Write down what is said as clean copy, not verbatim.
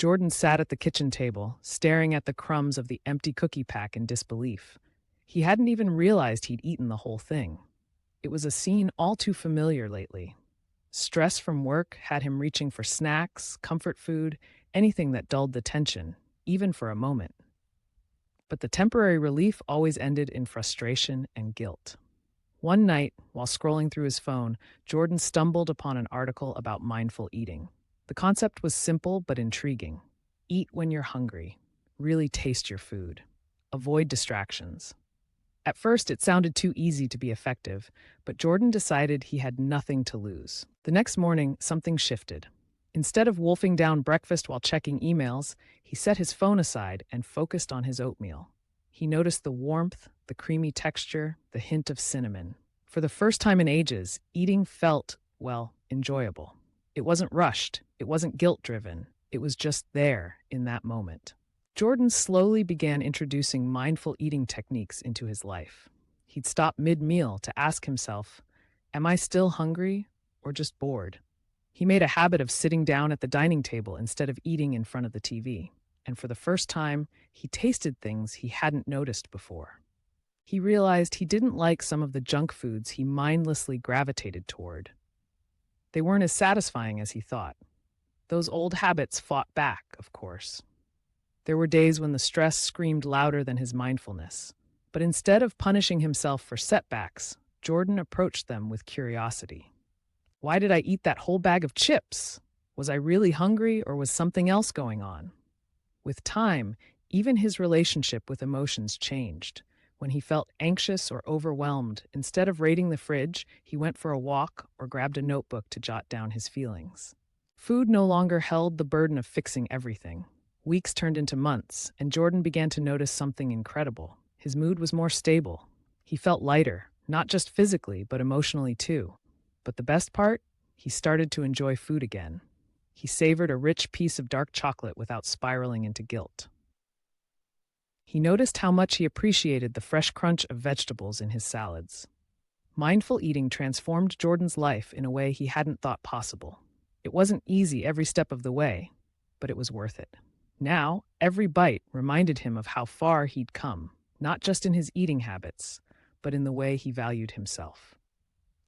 Jordan sat at the kitchen table, staring at the crumbs of the empty cookie pack in disbelief. He hadn't even realized he'd eaten the whole thing. It was a scene all too familiar lately. Stress from work had him reaching for snacks, comfort food, anything that dulled the tension, even for a moment. But the temporary relief always ended in frustration and guilt. One night, while scrolling through his phone, Jordan stumbled upon an article about mindful eating. The concept was simple but intriguing. Eat when you're hungry. Really taste your food. Avoid distractions. At first, it sounded too easy to be effective, but Jordan decided he had nothing to lose. The next morning, something shifted. Instead of wolfing down breakfast while checking emails, he set his phone aside and focused on his oatmeal. He noticed the warmth, the creamy texture, the hint of cinnamon. For the first time in ages, eating felt, well, enjoyable. It wasn't rushed, it wasn't guilt-driven, it was just there in that moment. Jordan slowly began introducing mindful eating techniques into his life. He'd stop mid-meal to ask himself, am I still hungry or just bored? He made a habit of sitting down at the dining table instead of eating in front of the TV. And for the first time, he tasted things he hadn't noticed before. He realized he didn't like some of the junk foods he mindlessly gravitated toward. They weren't as satisfying as he thought. Those old habits fought back, of course. There were days when the stress screamed louder than his mindfulness. But instead of punishing himself for setbacks, Jordan approached them with curiosity. Why did I eat that whole bag of chips? Was I really hungry or was something else going on? With time, even his relationship with emotions changed. When he felt anxious or overwhelmed, instead of raiding the fridge, he went for a walk or grabbed a notebook to jot down his feelings. Food no longer held the burden of fixing everything. Weeks turned into months, and Jordan began to notice something incredible. His mood was more stable. He felt lighter, not just physically, but emotionally too. But the best part? He started to enjoy food again. He savored a rich piece of dark chocolate without spiraling into guilt. He noticed how much he appreciated the fresh crunch of vegetables in his salads. Mindful eating transformed Jordan's life in a way he hadn't thought possible. It wasn't easy every step of the way, but it was worth it. Now, every bite reminded him of how far he'd come, not just in his eating habits, but in the way he valued himself.